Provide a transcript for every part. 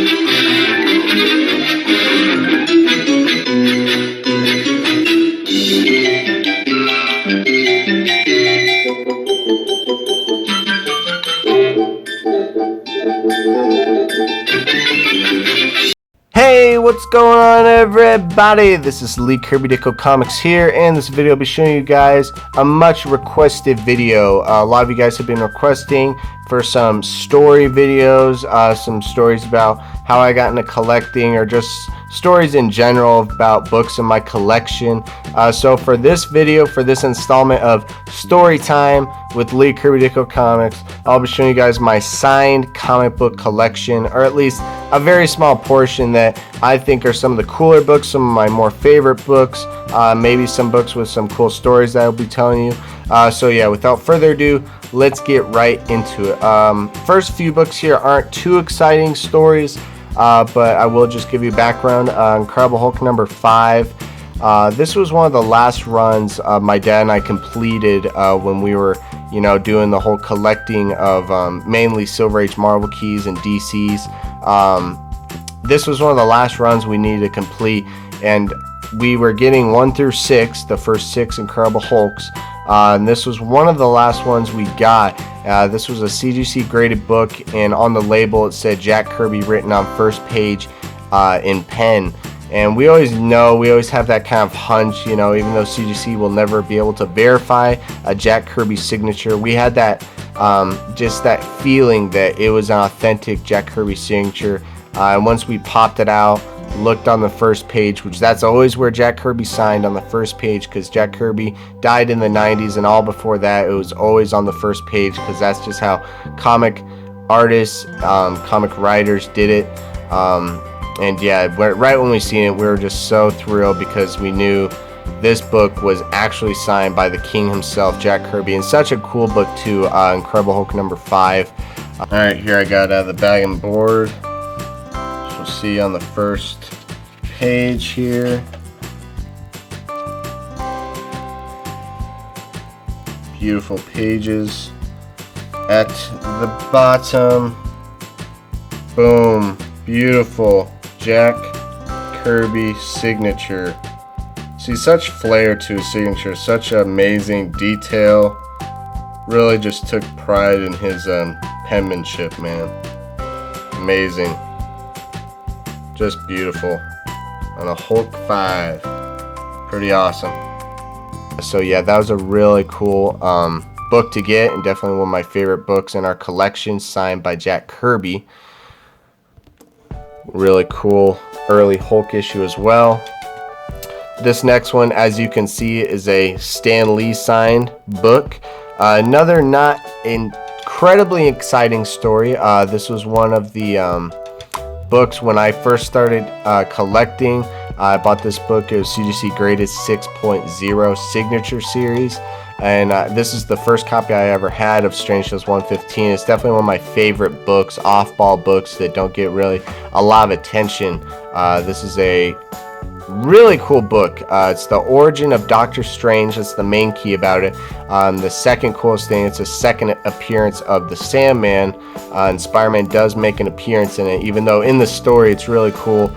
Hey, what's going on, everybody? This is LeeKirbyDitkoComics here, and this video will be showing you guys a much requested video. A lot of you guys have been requesting for some story videos, some stories about how I got into collecting, or just stories in general about books in my collection. So for this video, for this installment of Story Time with LeeKirbyDitkoComics, I'll be showing you guys my signed comic book collection, or at least a very small portion that I think are some of the cooler books, some of my more favorite books, maybe some books with some cool stories that I'll be telling you. So yeah, without further ado, let's get right into it. First few books here aren't too exciting stories, but I will just give you background. Incredible Hulk number 5. This was one of the last runs my dad and I completed when we were, doing the whole collecting of mainly Silver Age Marvel keys and DCs. This was one of the last runs we needed to complete, and we were getting 1 through 6, the first 6 Incredible Hulks. And this was one of the last ones we got. This was a CGC graded book, and on the label it said Jack Kirby written on first page in pen. And we always have that kind of hunch, even though CGC will never be able to verify a Jack Kirby signature, we had that just that feeling that it was an authentic Jack Kirby signature. And once we popped it out, looked on the first page, which that's always where Jack Kirby signed, on the first page, because Jack Kirby died in the 90s, and all before that it was always on the first page, because that's just how comic artists, comic writers did it. And yeah, right when we seen it, we were just so thrilled, because we knew this book was actually signed by the king himself, Jack Kirby, and such a cool book too. Incredible Hulk number 5. Alright, here I got the bag and board. You'll see on the first page here. Beautiful pages. At the bottom, boom, beautiful Jack Kirby signature. See, such flair to his signature, such amazing detail. Really just took pride in his penmanship, man. Amazing. Just beautiful. On a Hulk 5. Pretty awesome. So yeah, that was a really cool book to get, and definitely one of my favorite books in our collection, signed by Jack Kirby. Really cool early Hulk issue as well. This next one, as you can see, is a Stan Lee signed book. Another not incredibly exciting story. This was one of the books when I first started collecting. I bought this book. It was CGC graded 6.0 signature series, and this is the first copy I ever had of Strange Tales 115. It's definitely one of my favorite books, off-ball books that don't get really a lot of attention. This is a really cool book. It's the origin of Doctor Strange. That's the main key about it. The second coolest thing, it's a second appearance of the Sandman, and Spider-Man does make an appearance in it, even though in the story it's really cool.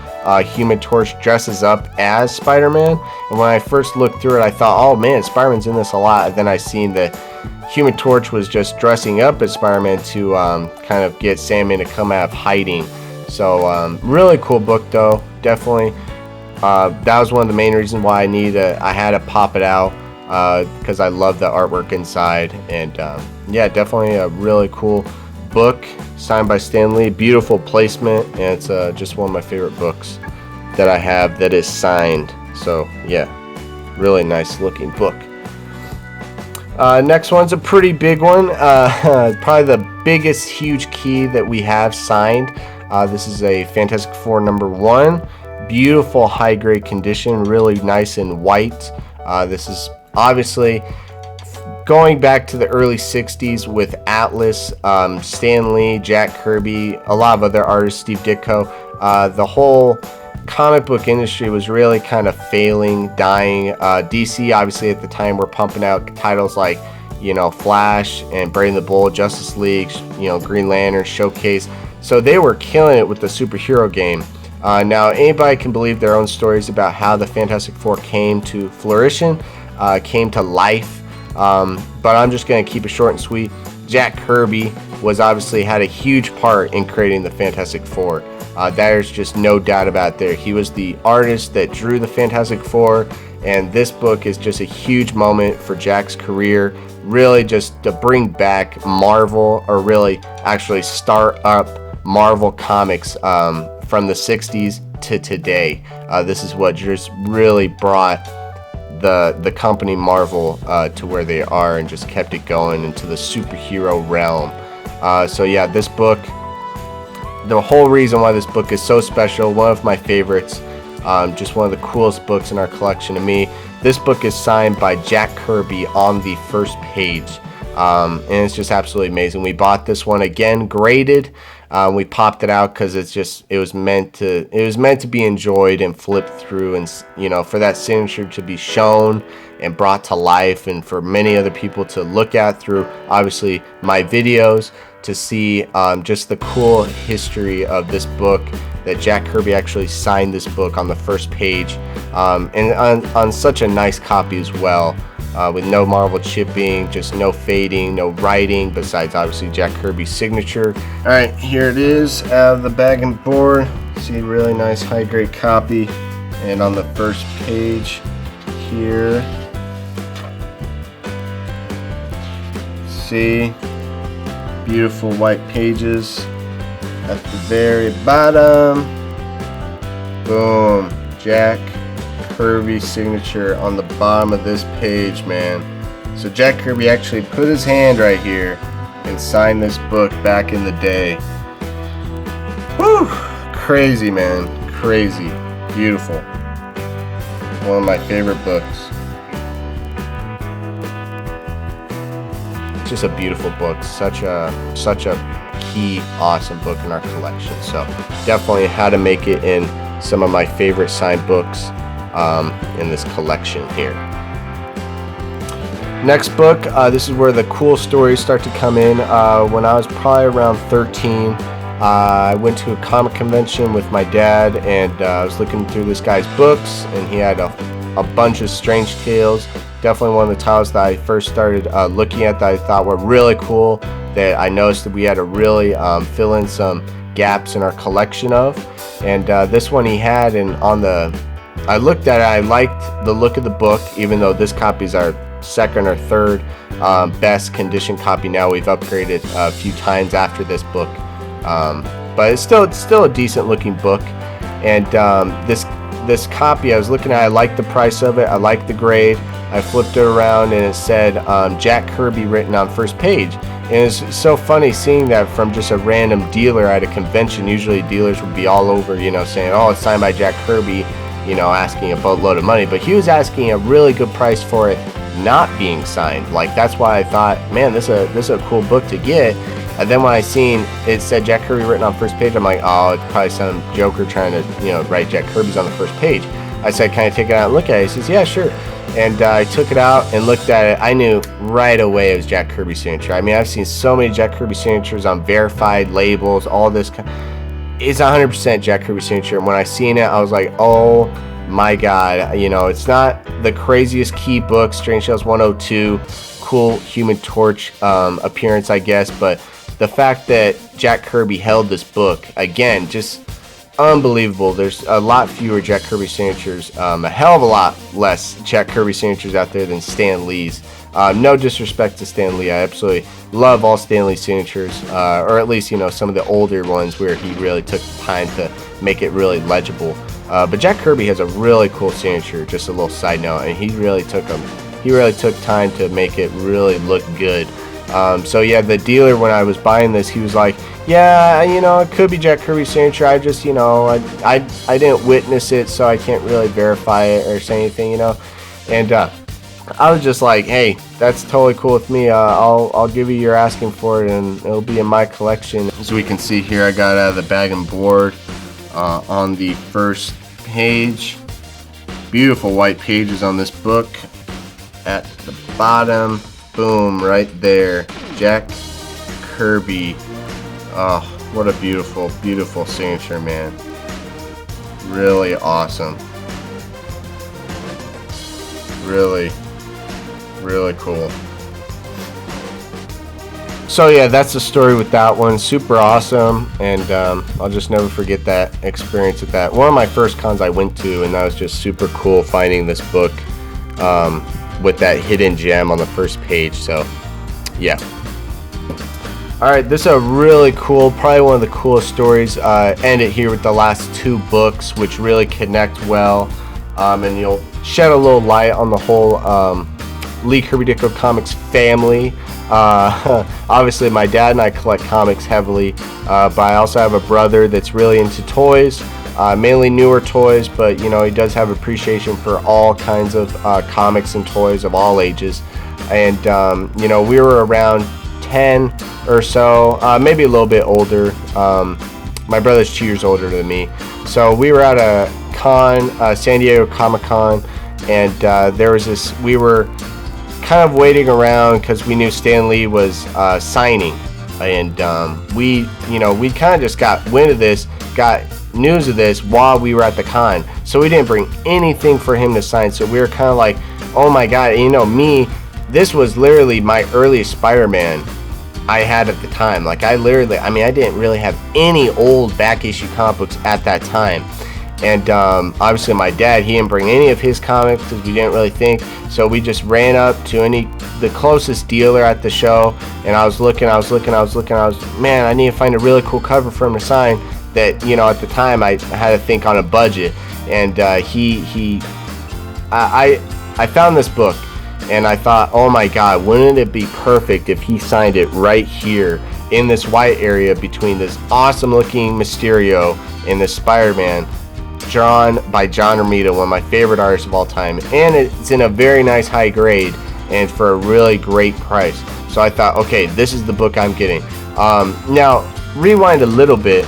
Human Torch dresses up as Spider-Man, and when I first looked through it, I thought, oh man, Spider-Man's in this a lot. And then I seen that Human Torch was just dressing up as Spider-Man to kind of get Sandman to come out of hiding. So really cool book though, definitely. That was one of the main reasons why I had to pop it out, because I love the artwork inside. And yeah, definitely a really cool book, signed by Stan Lee. Beautiful placement, and it's just one of my favorite books that I have that is signed. So yeah, really nice looking book. Next one's a pretty big one, probably the biggest huge key that we have signed. This is a Fantastic Four number 1. Beautiful high grade condition, really nice and white. This is obviously going back to the early 60s with Atlas, Stan Lee, Jack Kirby, a lot of other artists, Steve Ditko. The whole comic book industry was really kind of failing, dying. DC obviously at the time were pumping out titles like Flash and Brave and the Bold, Justice League, Green Lantern, Showcase. So they were killing it with the superhero game. Now, anybody can believe their own stories about how the Fantastic Four came to fruition, came to life, but I'm just going to keep it short and sweet. Jack Kirby was obviously had a huge part in creating the Fantastic Four. There's just no doubt about it there. He was the artist that drew the Fantastic Four, and this book is just a huge moment for Jack's career, really just to bring back Marvel, or really actually start up Marvel Comics from the 60s to today. This is what just really brought the company Marvel to where they are, and just kept it going into the superhero realm. So yeah, this book, the whole reason why this book is so special, one of my favorites, just one of the coolest books in our collection to me. This book is signed by Jack Kirby on the first page, and it's just absolutely amazing. We bought this one again graded. We popped it out because it was meant to be enjoyed and flipped through, and for that signature to be shown and brought to life, and for many other people to look at through obviously my videos, to see just the cool history of this book, that Jack Kirby actually signed this book on the first page, and on such a nice copy as well, with no Marvel chipping, just no fading, no writing, besides obviously Jack Kirby's signature. Alright, here it is out of the bag and board. See, really nice high grade copy, and on the first page here, see, beautiful white pages. At the very bottom, boom, Jack Kirby signature on the bottom of this page, man. So Jack Kirby actually put his hand right here and signed this book back in the day. Woo! Crazy, man. Crazy. Beautiful. One of my favorite books. Just a beautiful book. Such a key, awesome book in our collection. So definitely had to make it in some of my favorite signed books in this collection here. Next book, this is where the cool stories start to come in. When I was probably around 13, I went to a comic convention with my dad, and I was looking through this guy's books, and he had a bunch of Strange Tales. Definitely one of the titles that I first started looking at that I thought were really cool, that I noticed that we had to really fill in some gaps in our collection of. And this one he had, and I looked at it, I liked the look of the book, even though this copy is our second or third best condition copy now. We've upgraded a few times after this book, but it's still a decent looking book. And this copy I was looking at, I liked the price of it, I liked the grade. I flipped it around and it said Jack Kirby written on first page. And it's so funny seeing that from just a random dealer at a convention. Usually dealers would be all over, saying, oh, it's signed by Jack Kirby, asking a boatload of money. But he was asking a really good price for it not being signed. Like, that's why I thought, man, this is a cool book to get. And then when I seen it said Jack Kirby written on first page, I'm like, oh, it's probably some joker trying to, write Jack Kirby's on the first page. I said, can I take it out and look at it? He says, yeah, sure. And I took it out and looked at it. I knew right away it was Jack Kirby's signature. I mean, I've seen so many Jack Kirby signatures on verified labels, all this. It's 100% Jack Kirby signature. And when I seen it, I was like, oh my God. It's not the craziest key book, Strange Tales 102, cool Human Torch appearance, I guess. But the fact that Jack Kirby held this book, again, just unbelievable. There's a lot fewer Jack Kirby signatures, a hell of a lot less Jack Kirby signatures out there than Stan Lee's. No disrespect to Stan Lee, I absolutely love all Stan Lee signatures, or at least some of the older ones where he really took time to make it really legible. But Jack Kirby has a really cool signature. Just a little side note, and he really took time to make it really look good. So yeah, the dealer, when I was buying this, he was like, yeah, it could be Jack Kirby's signature. I just, I didn't witness it, so I can't really verify it or say anything, And I was just like, hey, that's totally cool with me. I'll give you your asking for it, and it'll be in my collection. As we can see here, I got out of the bag and board on the first page. Beautiful white pages on this book. At the bottom, boom, right there, Jack Kirby. Oh, What a beautiful, beautiful signature, man. Really awesome. Really, really cool. So yeah, that's the story with that one. Super awesome, and I'll just never forget that experience at that. One of my first cons I went to, and that was just super cool finding this book with that hidden gem on the first page. So yeah. Alright, this is a really cool, probably one of the coolest stories. End it here with the last two books, which really connect well, and you'll shed a little light on the whole LeeKirbyDitkoComics family. Obviously, my dad and I collect comics heavily, but I also have a brother that's really into toys, mainly newer toys, but you know, he does have appreciation for all kinds of comics and toys of all ages. And you know, we were around 10 or so, maybe a little bit older. My brother's 2 years older than me, so we were at a con, San Diego Comic-Con, and there was this, we were kind of waiting around because we knew Stan Lee was signing, and we kind of just got wind of this, got news of this while we were at the con, so we didn't bring anything for him to sign. So we were kind of like, oh my god. And, you know, this was literally my earliest Spider-Man I had at the time. Like, I didn't really have any old back issue comic books at that time. And obviously my dad, he didn't bring any of his comics because we didn't really think. So we just ran up to the closest dealer at the show, and I was looking, man, I need to find a really cool cover for him to sign that, you know, at the time I had to think on a budget. And I found this book, and I thought, oh my god, wouldn't it be perfect if he signed it right here in this white area between this awesome looking Mysterio and this Spider-Man, drawn by John Romita, one of my favorite artists of all time, and it's in a very nice high grade and for a really great price. So I thought, okay, this is the book I'm getting. Now rewind a little bit.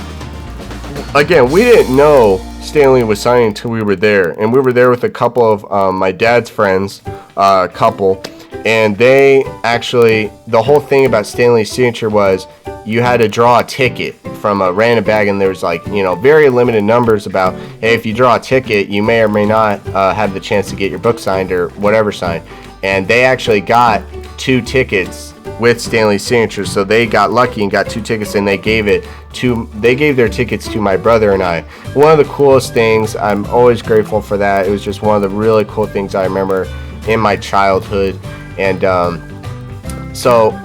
Again, we didn't know Stan Lee was signing until we were there, and we were there with a couple of my dad's friends, and they actually, the whole thing about Stan Lee's signature was you had to draw a ticket from a random bag, and there was, like, you know, very limited numbers about, hey, if you draw a ticket, you may or may not have the chance to get your book signed or whatever signed. And they actually got 2 tickets with Stan Lee's signature, so they got lucky and got 2 tickets, and they gave their tickets to my brother and I. One of the coolest things, I'm always grateful for that. It was just one of the really cool things I remember in my childhood. And so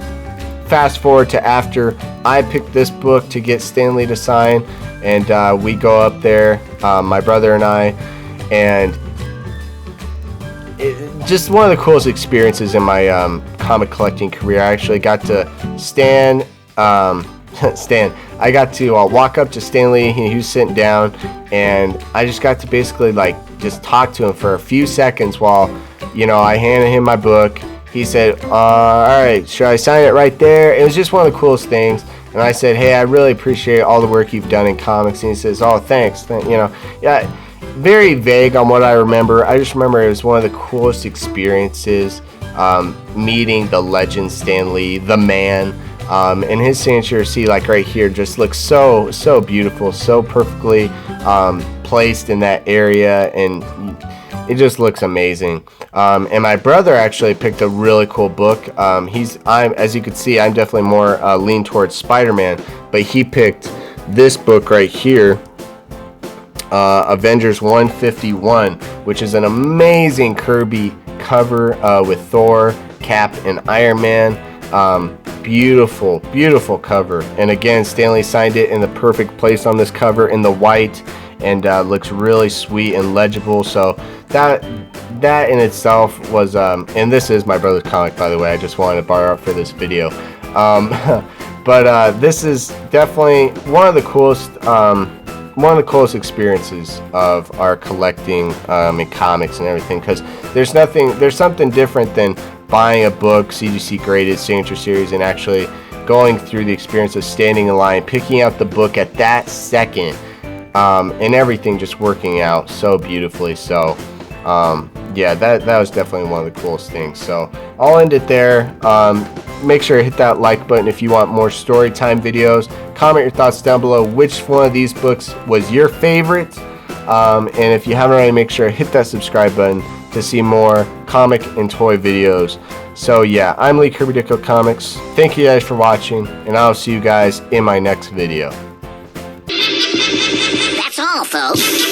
fast forward to after I picked this book to get Stan Lee to sign, and we go up there, my brother and I, and just one of the coolest experiences in my comic collecting career. I actually got to I got to walk up to Stan Lee. He was sitting down, and I just got to basically, like, just talk to him for a few seconds while, you know, I handed him my book. He said, alright, should I sign it right there? It was just one of the coolest things. And I said, hey, I really appreciate all the work you've done in comics. And he says, oh, thanks. You know, yeah, very vague on what I remember. I just remember it was one of the coolest experiences, meeting the legend Stan Lee, the man. And his signature, see, like right here, just looks so beautiful, so perfectly placed in that area, and it just looks amazing. And my brother actually picked a really cool book. As you can see, I'm definitely more lean towards Spider-Man, but he picked this book right here, Avengers 151, which is an amazing Kirby cover with Thor, Cap, and Iron Man. Beautiful cover, and again, Stan Lee signed it in the perfect place on this cover in the white, and looks really sweet and legible. So that in itself was, and this is my brother's comic, by the way. I just wanted to borrow it for this video. But this is definitely one of the coolest experiences of our collecting in comics and everything, because there's something different than buying a book, CGC graded, signature series, and actually going through the experience of standing in line, picking out the book at that second, and everything just working out so beautifully. So yeah, that was definitely one of the coolest things. So I'll end it there. make sure to hit that like button if you want more story time videos. Comment your thoughts down below which one of these books was your favorite. And if you haven't already, make sure to hit that subscribe button to see more comic and toy videos. So yeah, I'm LeeKirbyDitkoComics. Thank you guys for watching, and I'll see you guys in my next video. That's all, folks.